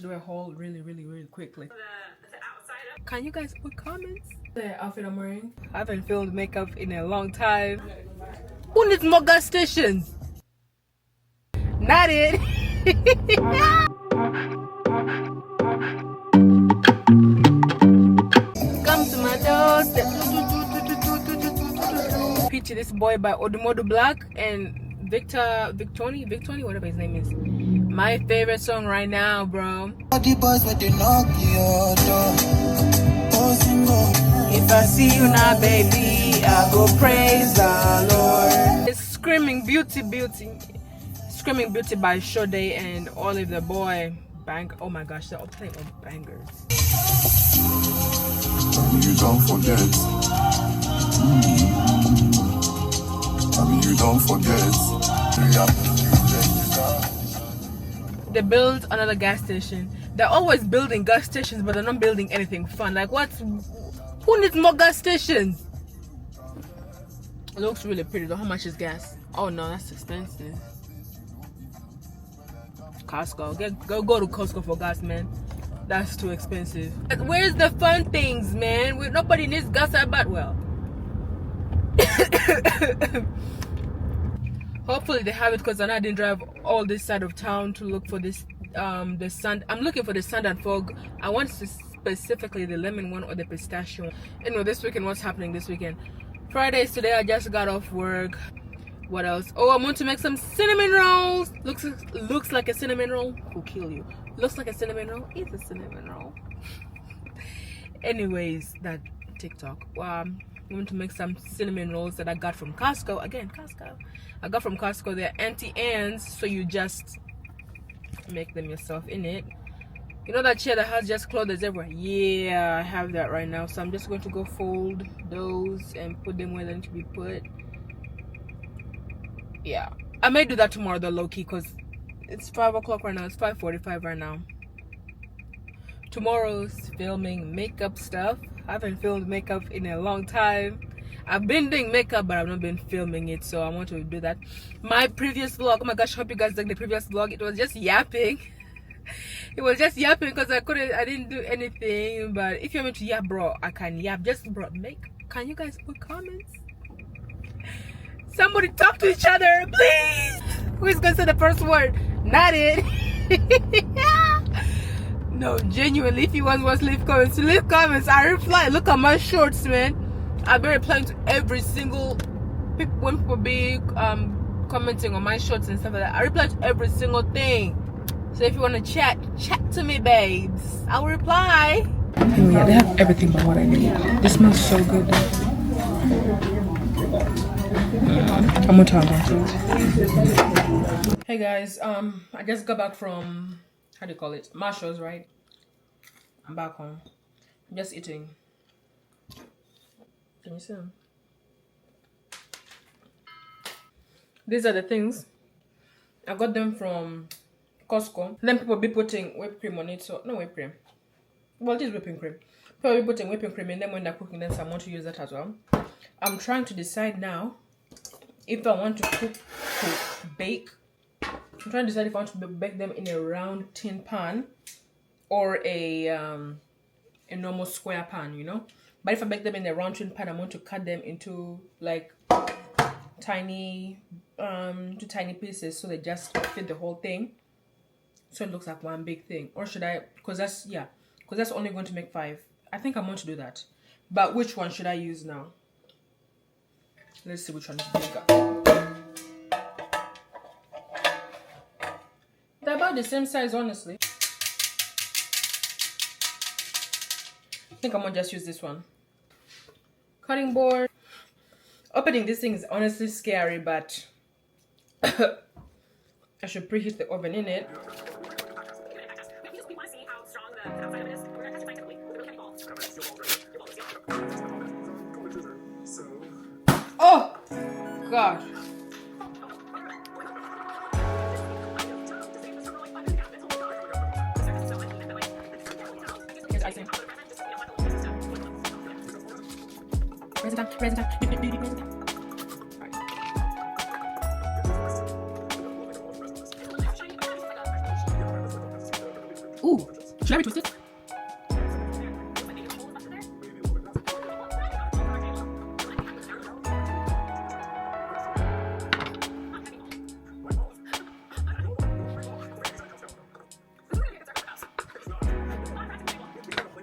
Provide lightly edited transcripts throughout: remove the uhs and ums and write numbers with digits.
Do a haul really quickly. Can you guys put comments? The outfit I'm wearing. I haven't filmed makeup in a long time. Who needs more gas stations? Not it. Come to my doorstep. Peachy, this boy by Odumodu Black and Victoni, whatever his name is. My favorite song right now, bro. If I see you now, baby, I go praise the Lord. It's Screaming Beauty. Screaming Beauty by Sade and Olive the Boy. Bang! Oh my gosh, they're all playing all bangers. You don't forget. You don't forget. They build another gas station. They're always building gas stations, but they're not building anything fun. Like, who needs more gas stations? It looks really pretty though. How much is gas? Oh no, that's expensive. Costco. Go to Costco for gas, man. That's too expensive. Where's the fun things, man? Nobody needs gas but well. Hopefully they have it, because I didn't drive all this side of town to look for this the sand. I'm looking for the sand and fog. I want specifically the lemon one or the pistachio one. Anyway, this weekend, what's happening this weekend? Friday is today. I just got off work. What else? Oh, I'm going to make some cinnamon rolls. Looks like a cinnamon roll. Who'll kill you? Looks like a cinnamon roll. It's a cinnamon roll. Anyways, that TikTok. I'm going to make some cinnamon rolls that I got from Costco. Again, Costco. I got from Costco. They're anti-ants, so you just make them yourself in it. You know that chair that has just clothes everywhere? Yeah, I have that right now. So I'm just going to go fold those and put them where they need to be put. Yeah, I may do that tomorrow though, low-key, because it's 5 o'clock right now. It's 5:45 right now. Tomorrow's filming makeup stuff. I haven't filmed makeup in a long time. I've been doing makeup, but I've not been filming it, so I want to do that. My previous vlog, oh my gosh, hope you guys like the previous vlog. It was just yapping. It was just yapping because I didn't do anything. But if you're meant to yap, bro, I can yap. Just bro, can you guys put comments? Somebody talk to each other, please. Who's gonna say the first word? Not it. No, genuinely, if you want to leave comments, I reply. Look at my shorts, man. I've been replying to every single when people be commenting on my shorts and stuff like that. I reply to every single thing. So if you want to chat to me, babes. I'll reply. Oh yeah, they have everything but what I need. This smells so good. I'm gonna talk about it. Hey guys, I just got back from, how do you call it, Marshall's, right? I'm back home. I'm just eating. Can you see them? These are the things. I got them from Costco. Then people be putting whipped cream on it. So no whipped cream. Well, this is whipping cream. People be putting whipping cream in them when they're cooking. Then some want to use that as well. I'm trying to decide now if I want to bake. I'm trying to decide if I want to bake them in a round tin pan or a normal square pan, you know. But if I bake them in a round tin pan, I want to cut them into like tiny pieces so they just fit the whole thing. So it looks like one big thing. Or should I? Because that's only going to make 5. I think I'm going to do that. But which one should I use now? Let's see which one is bigger. They're about the same size, honestly. I think I'm gonna just use this one. Cutting board. Opening this thing is honestly scary, but I should preheat the oven in it. Oh gosh. Here's icing. Raise it down, raise it down, raise it down. Right. Ooh. Should I retwist it?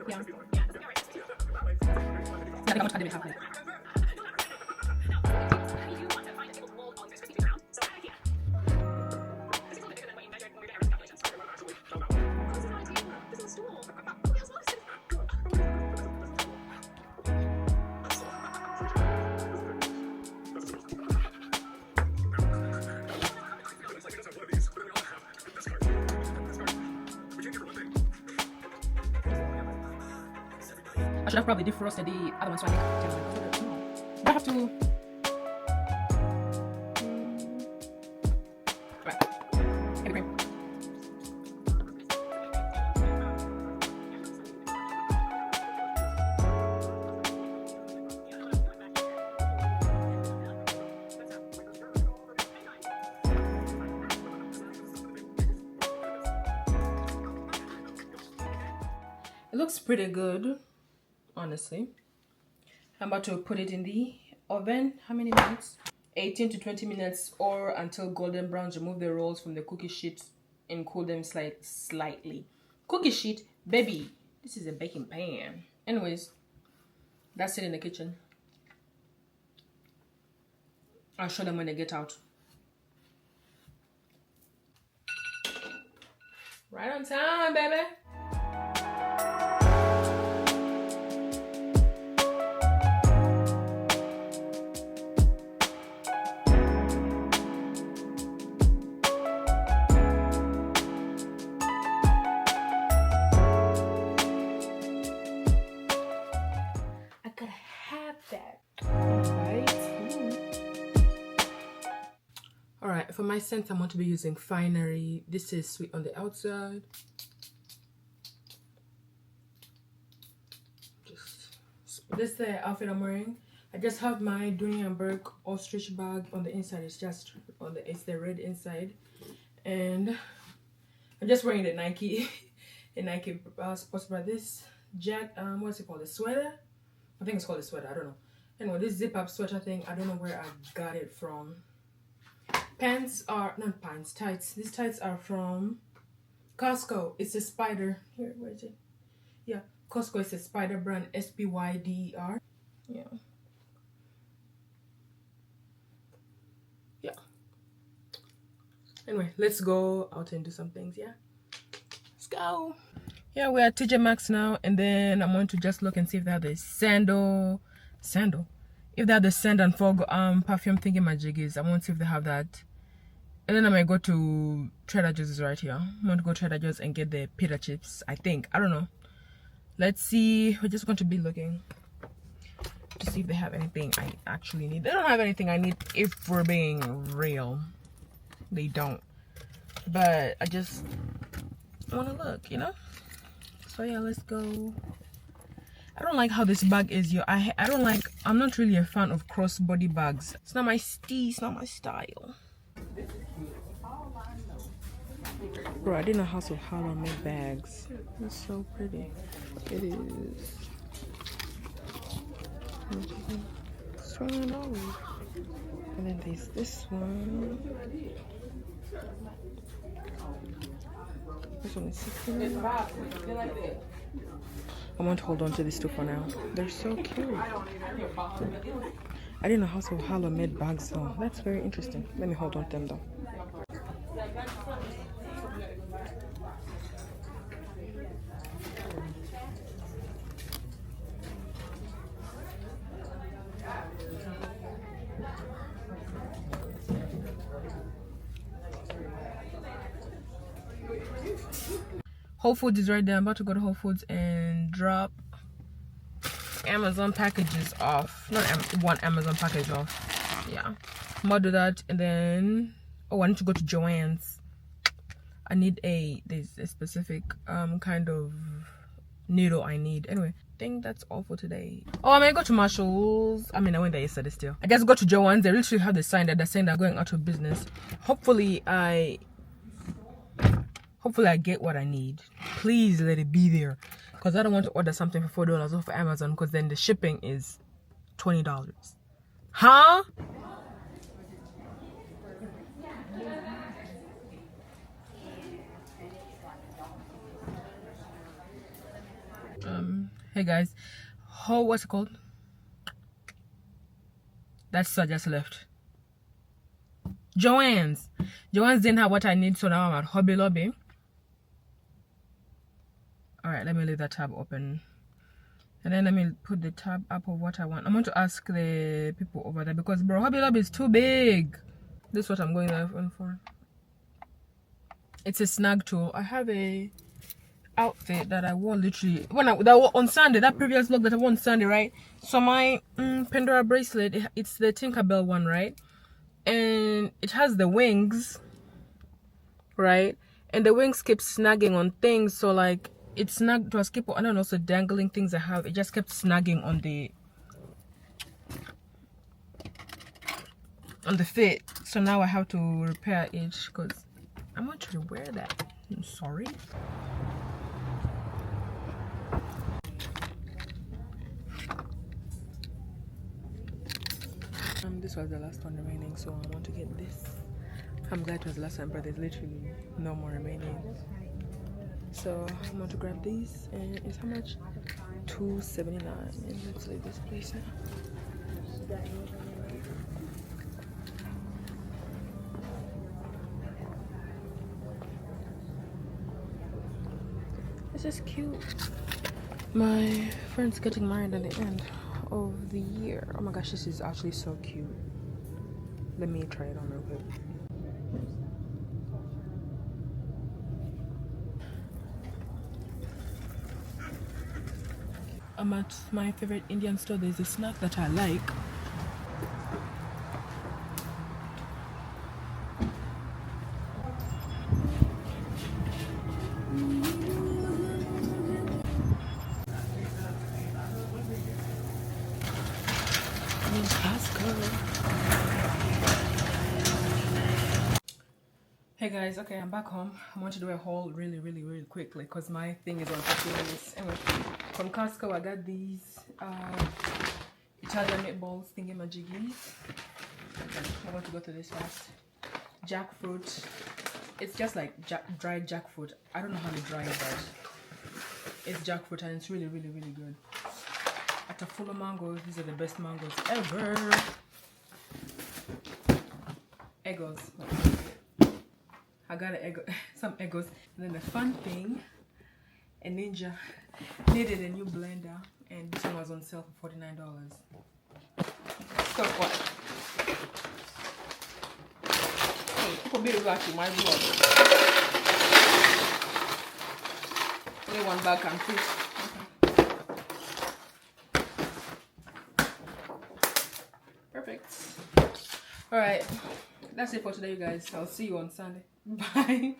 Yeah. I think how much I did have left. I should have probably defrosted the other one so I can. I have to. Right. Heavy cream. It looks pretty good. Honestly, I'm about to put it in the oven. How many minutes? 18 to 20 minutes or until golden brown. Remove the rolls from the cookie sheet and cool them slightly. Cookie sheet, baby, this is a baking pan. Anyways, that's it in the kitchen. I'll show them when they get out. Right on time, baby. Alright, for my scent, I'm going to be using Finery. This is sweet on the outside. This is the outfit I'm wearing. I just have my Dunia and Burke ostrich bag on the inside. It's just on the, it's the red inside. And I'm just wearing the Nike, the Nike sports bra. This what's it called? The sweater? I think it's called a sweater. I don't know. Anyway, this zip up sweater thing, I don't know where I got it from. Pants are not pants, tights. These tights are from Costco. It's a spider. Here, where is it? Yeah, Costco is a spider brand, SPYDER. Yeah. Yeah. Anyway, let's go out and do some things, yeah? Let's go. Yeah, we're at TJ Maxx now, and then I'm going to just look and see if they have the sandal. If they have the sand and fog perfume thingy majiggies, I want to see if they have that. And then I might go to Trader Joe's right here. I'm going to go to Trader Joe's and get the pita chips, I think. I don't know. Let's see. We're just going to be looking to see if they have anything I actually need. They don't have anything I need, if we're being real. They don't. But I just want to look, you know? So yeah, let's go. I don't like how this bag is, yo. I'm not really a fan of crossbody bags. It's not my it's not my style. Bro, I didn't know House of Harlem made bags. It's so pretty. It is. Let's try it out. And then there's this one. This one is 16. I want to hold on to these two for now. They're so cute. I didn't know House of Harlem made bags though. That's very interesting. Let me hold on to them though. Whole Foods is right there. I'm about to go to Whole Foods and drop Amazon packages off. Not one Amazon package off. Yeah. I'm about to do that. And then, oh, I need to go to Joann's. I need there's a specific kind of needle I need. Anyway, I think that's all for today. Oh, I may go to Marshall's. I mean, I went there yesterday still. I just go to Joann's. They literally have the sign that they're saying they're going out of business. Hopefully Hopefully I get what I need. Please let it be there, because I don't want to order something for $4 off of Amazon, because then the shipping is $20. Huh? Hey guys, what's it called? That's I just left. Joann's didn't have what I need, so now I'm at Hobby Lobby. All right, let me leave that tab open, and then let me put the tab up of what I want. I'm going to ask the people over there, because bro, Hobby Lobby is too big. This is what I'm going there for. It's a snag tool. I have a outfit that I wore literally on Sunday, that previous vlog that I wore on Sunday, right? So my Pandora bracelet, it's the Tinkerbell one, right? And it has the wings, right? And the wings keep snagging on things, so like it was keep, I don't know, so dangling things I have, it just kept snagging on the fit. So now I have to repair it, because I want to wear that. I'm sorry. This was the last one remaining, so I want to get this. I'm glad it was the last one, but there's literally no more remaining. So I'm going to grab these, and it's how much? $2.79. And let's leave this place now. This is cute. My friend's getting married at the end of the year. Oh my gosh, this is actually so cute. Let me try it on real quick. I'm at my favorite Indian store. There's a snack that I like. Hey guys, okay, I'm back home. I want to do a haul really quickly, because my thing is on 15 minutes. Anyway, from Costco I got these Italian meatballs thingy-majiggies. Okay, I want to go to this fast. Jackfruit. It's just like dried jackfruit. I don't know how to dry it, but it's jackfruit, and it's really good. At a full of mangoes. These are the best mangoes ever. Eggos. I got some Eggos. And then the fun thing, a Ninja needed a new blender, and this one was on sale for $49. So what? Hey, people be watching my vlog. Only one bag can fit. Okay. Perfect. Alright. That's it for today, you guys. I'll see you on Sunday. Bye.